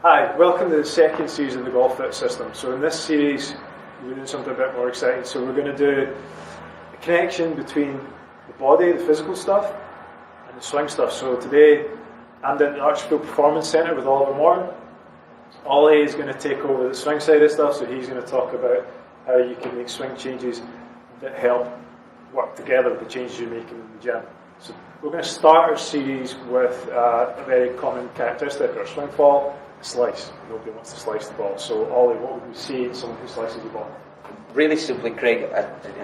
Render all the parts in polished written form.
Hi, welcome to the second series of the Golf Fit system. So in this series, we're doing something a bit more exciting. So we're going to do a connection between the body, the physical stuff, and the swing stuff. So today, I'm down at the Archfield Performance Centre with Oliver Morton. Ollie is going to take over the swing side of stuff, so he's going to talk about how you can make swing changes that help work together with the changes you're making in the gym. So we're going to start our series with a very common characteristic, or swing fall. Slice. Nobody wants to slice the ball. So, Ollie, what would we see in someone who slices the ball? Really simply, Craig,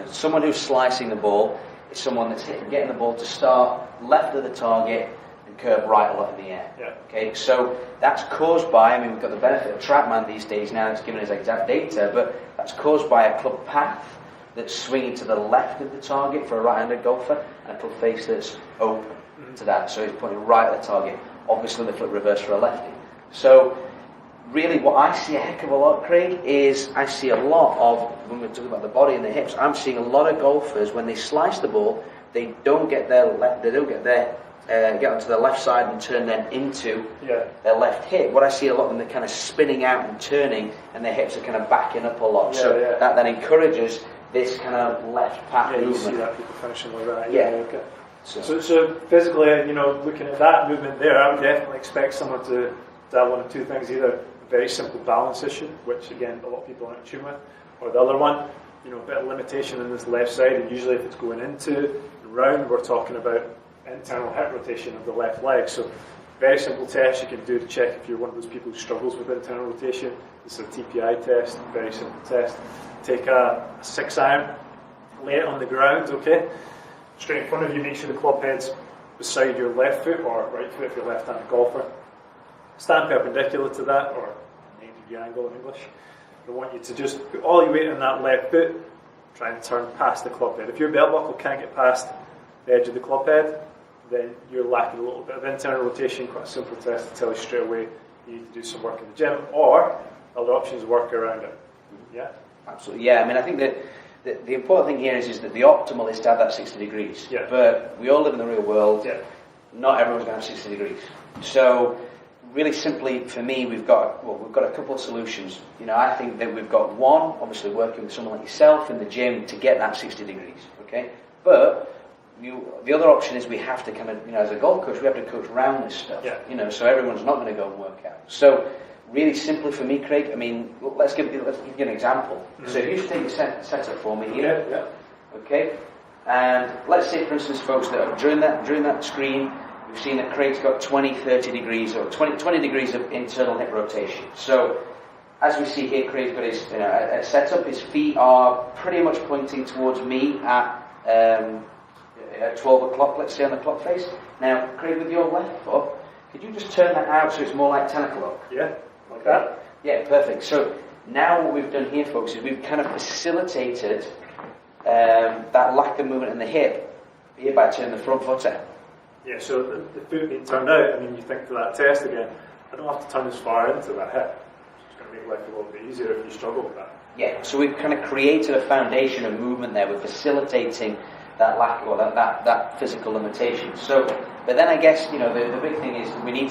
someone who's slicing the ball is someone that's getting the ball to start left of the target and curve right or left in the air. Yeah. Okay, so that's caused by, we've got the benefit of TrackMan these days now, it's giving us exact data, but that's caused by a club path that's swinging to the left of the target for a right-handed golfer, and a club face that's open to that, so it's pointing right at the target. Obviously, the flip reverse for a lefty. So, really what I see a heck of a lot, Craig, is I see a lot of, when we're talking about the body and the hips, I'm seeing a lot of golfers, when they slice the ball, they don't get get onto the left side and turn them into their left hip. What I see a lot of them, they're kind of spinning out and turning, and their hips are kind of backing up a lot. That then encourages this kind of left path movement. You see that, people finishing like that. Okay. So physically, looking at that movement there, I would definitely expect someone to have one of two things: either a very simple balance issue, which again a lot of people aren't in tune with, or the other one, a bit of limitation in this left side. And usually, if it's going into the round, we're talking about internal hip rotation of the left leg. So, very simple test you can do to check if you're one of those people who struggles with internal rotation. This is a TPI test, very simple test. Take a 6-iron, lay it on the ground, okay? Straight in front of you, make sure the club head's beside your left foot, or right foot if you're a left-handed golfer. Stand perpendicular to that, or 90-degree angle in English. I want you to just put all your weight on that left foot, try and turn past the club head. If your belt buckle can't get past the edge of the club head, then you're lacking a little bit of internal rotation. Quite a simple test to tell you straight away you need to do some work in the gym, or other options work around it. Yeah? Absolutely, yeah. I think that the important thing here is that the optimal is to have that 60 degrees. Yeah. But we all live in the real world. Yeah. Not everyone's going to have 60 degrees. So, really simply, for me, we've got a couple of solutions. I think that we've got one, obviously working with someone like yourself in the gym to get that 60 degrees. Okay, but the other option is we have to kind of, as a golf coach, we have to coach around this stuff. Yeah. So everyone's not going to go and work out. So, really simply for me, Craig, let's give you an example. Mm-hmm. So if you should take your setup for me here. Yeah. Okay. And let's say, for instance, folks, that during that screen, we've seen that Craig's got 20, 30 degrees, or 20 degrees of internal hip rotation. So, as we see here, Craig's got his setup. His feet are pretty much pointing towards me at 12 o'clock, let's say, on the clock face. Now, Craig, with your left foot, could you just turn that out so it's more like 10 o'clock? Yeah. Like that? Yeah, perfect. So now what we've done here, folks, is we've kind of facilitated that lack of movement in the hip here by turning the front foot out. Yeah, so the foot being turned out, you think for that test again, I don't have to turn as far into that hip. It's going to make life a little bit easier if you struggle with that. Yeah, so we've kind of created a foundation of movement there. We're facilitating that lack, or that physical limitation. So, but then I guess, the big thing is we need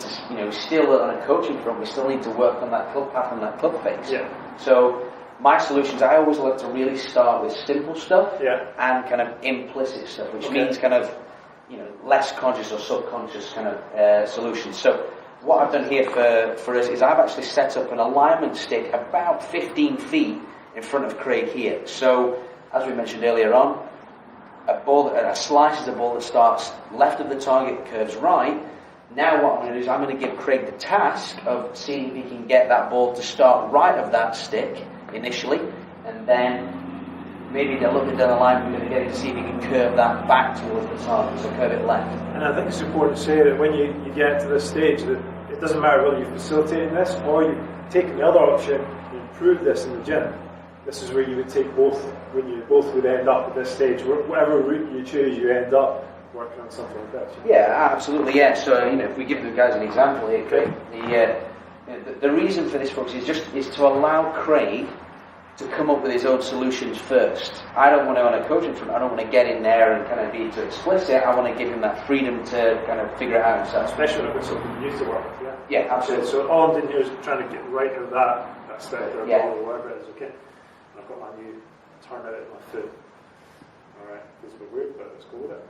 to, still on a coaching front, we still need to work on that club path and that club face. Yeah. So my solutions, I always like to really start with simple stuff and kind of implicit stuff, which means kind of, less conscious or subconscious kind of solutions. So what I've done here for us is I've actually set up an alignment stick about 15 feet in front of Craig here. So, as we mentioned earlier on, a slice is a ball that starts left of the target, curves right. Now what I'm going to do is I'm going to give Craig the task of seeing if he can get that ball to start right of that stick initially, and then maybe a little bit down the line we're going to get him to see if he can curve that back towards the target, so curve it left. And I think it's important to say that when you get to this stage, that it doesn't matter whether you're facilitating this or you've taken the other option, you improve this in the gym. This is where you would take both, when you both would end up at this stage. Whatever route you choose, you end up working on something like that. Yeah, absolutely, yeah. So, if we give the guys an example here, Craig, the reason for this, folks, is to allow Craig to come up with his own solutions first. I don't want to, on a coaching front, I don't want to get in there and kind of be too explicit. I want to give him that freedom to kind of figure it out himself. Especially when it's something you used to work with, yeah? Yeah, absolutely. So all I'm doing here is trying to get right out of that step there, Yeah. or whatever it is, okay? And I've got my new turn out of my foot. Alright, it's a bit weird, but let's go with it.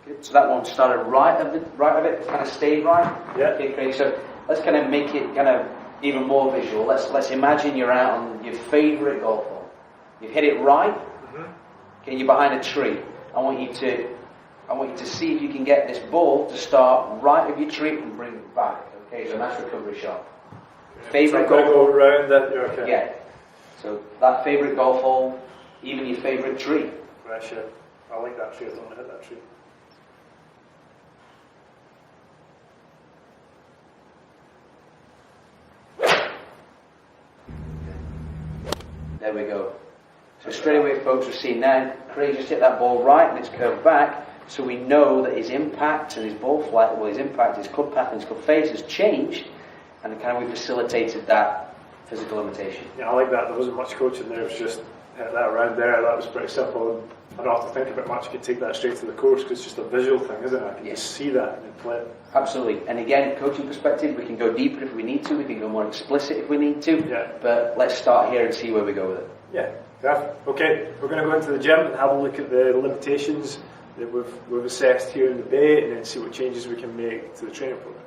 Good. So that one started right of it, kind of stayed right. Yeah. Okay, great. So let's kind of make it kind of even more visual. Let's imagine you're out on your favourite golf hole. You've hit it right. Okay, you're behind a tree. I want you to see if you can get this ball to start right of your tree and bring it back. Okay, so nice recovery shot. Favourite so golf hole. go around that, yeah, okay. Yeah. So that favourite golf hole, even your favourite tree. Right, sure. I like that tree, I don't want to hit that tree. There we go. So straight away, folks, we're seeing now, Craig just hit that ball right and it's curved back, so we know that his impact and his ball flight, well, his impact, his club path and his club face has changed, and kind of we facilitated that physical limitation. Yeah, I like that. There wasn't much coaching there, it was just hit that around there, that was pretty simple. I don't have to think about much, you can take that straight to the course because it's just a visual thing, isn't it? I can just see that and then play it. Absolutely. And again, coaching perspective, we can go deeper if we need to, we can go more explicit if we need to, but let's start here and see where we go with it. Yeah, perfect. Okay, we're going to go into the gym and have a look at the limitations that we've assessed here in the bay and then see what changes we can make to the training program.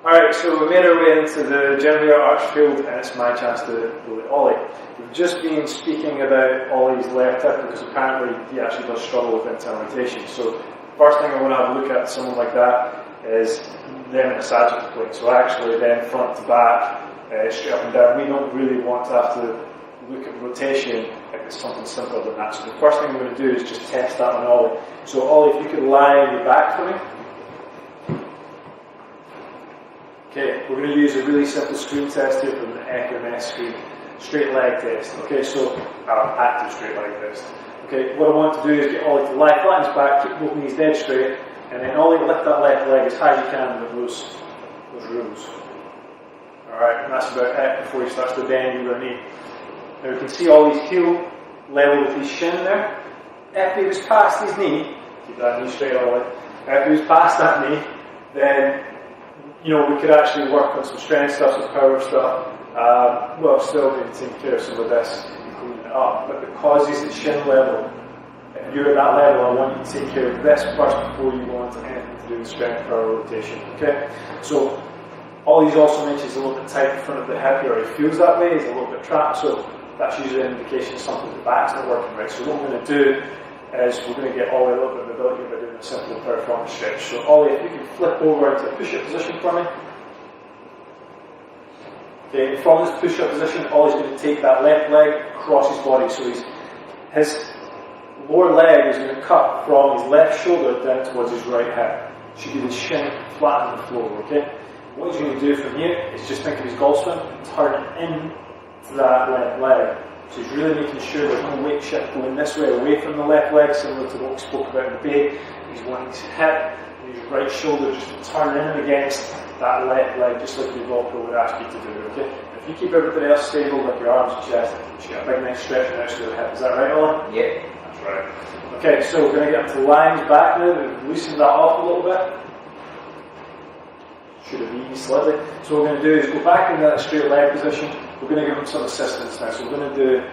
Alright, so we made our way into the gym here at Archfield and it's my chance to go with Ollie. We've just been speaking about Ollie's left hip because apparently he actually does struggle with internal rotation. So first thing I want to have a look at someone like that is them in a sagittal plane. So actually then front to back, straight up and down. We don't really want to have to look at rotation if it's something simpler than that. So the first thing I'm going to do is just test that on Ollie. So Ollie, if you could lie on your back for me. Okay, we're going to use a really simple screen test here from the FMS screen. Straight leg test. Okay, so active straight leg test. Okay, what I want to do is get Ollie to lie flat on his back, keep both knees dead straight, and then Ollie lift that left leg as high as you can with those rules. Alright, and that's about it before he starts to bend your knee. Now we can see Ollie's heel level with his shin there. If he was past his knee, keep that knee straight, Ollie. If he was past that knee, then we could actually work on some strength stuff, some power stuff, while still being taking care of some of this and cleaning it up. But because he's at shin level, if you're at that level, I want you to take care of this first before you go on to anything to do with strength, power, rotation. Okay? So, Ollie's also mentioned he's a little bit tight in front of the hip here, or he feels that way, he's a little bit trapped, so that's usually an indication something the back's not working right. So what we're going to do is we're going to get Ollie a little bit of mobility by doing a simple performance stretch. So Ollie, if you can flip over into a push-up position for me. Okay, from this push-up position, Ollie's going to take that left leg across his body. So his lower leg is going to cut from his left shoulder down towards his right hip. Should be the shin flat on the floor, okay? What he's going to do from here is just think of his golf swing and turn it in to that left leg. So he's really making sure there's no weight shift going this way away from the left leg, similar to what we spoke about in the bay. He's wanting his hip and his right shoulder just to turn in against that left leg, just like your golf pro would ask you to do, okay? If you keep everything else stable, like your arms and chest, you get a big nice stretch and out to the hip. Is that right, Ollie? Yeah. That's right. Okay, so we're going to get into lines back now. We've loosened that off a little bit. Should have eased slightly. So what we're going to do is go back into that straight leg position. We're going to give him some assistance now. So we're going to do,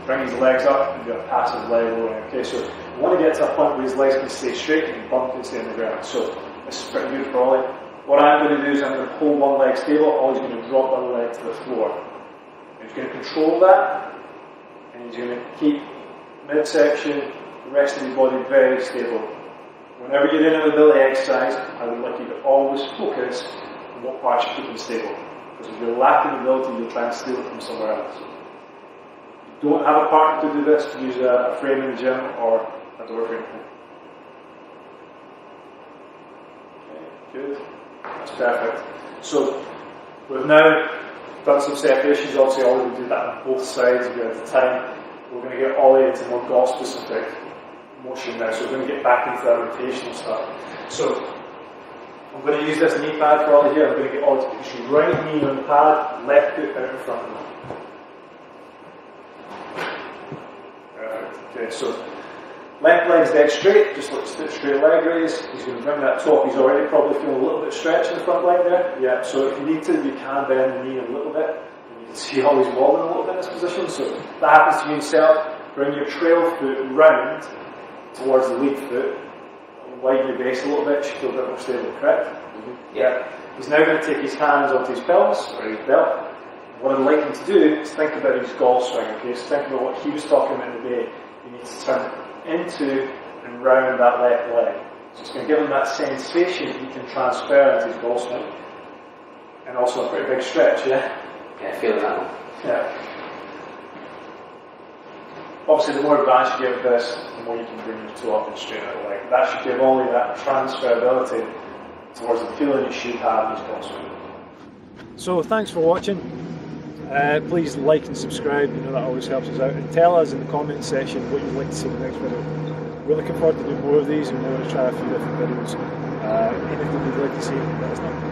bring his legs up and do a passive leg rolling. Okay, so we want to get to a point where his legs can stay straight and his bum can stay on the ground. So this is pretty good for Ollie. What I'm going to do is I'm going to hold one leg stable. Ollie's going to drop the other leg to the floor. He's going to control that, and he's going to keep midsection, the rest of his body very stable. Whenever you're doing a mobility exercise, I would like you to always focus on what parts you're keeping stable. Because if you're lacking mobility, you'll try and steal it from somewhere else. If you don't have a partner to do this, use a frame in the gym or a door frame. Okay, good. That's perfect. So, we've now done some separations. Obviously, Ollie will do that on both sides a bit at a time. We're going to get Ollie into more golf-specific motion now, so we're going to get back into that rotational stuff. So, I'm going to use this knee pad for all of you. I'm going to get all to put your right knee on the pad, left foot out in front of them. Perfect. Okay, so left leg's dead straight, just like straight leg raise. He's going to bring that top. He's already probably feeling a little bit stretch in the front leg there. Yeah, so if you need to, you can bend the knee a little bit. And you can see how he's wobbling a little bit in this position. So if that happens to you yourself, bring your trail foot round towards the lead foot. Widen your base a little bit, you feel a bit more stable, correct? Mm-hmm. Yeah. He's now going to take his hands onto his pelvis or his belt. What I'd like him to do is think about his golf swing, okay? So think about what he was talking about in the day. You need to turn into and round that left leg. So it's going to give him that sensation that he can transfer into his golf swing. And also a pretty big stretch, yeah? Yeah, feel that one. Yeah. Obviously, the more advanced you get with this, the more you can bring your toe up and straighten out the leg. That should give only that transferability towards the feeling you should have in his golf swing. So, thanks for watching. Please like and subscribe, you know that always helps us out. And tell us in the comment section what you'd like to see in the next video. We're looking forward to doing more of these and we're going to try a few different videos. Anything you'd like to see, let us know.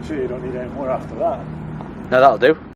Sure you don't need any more after that. No, that'll do.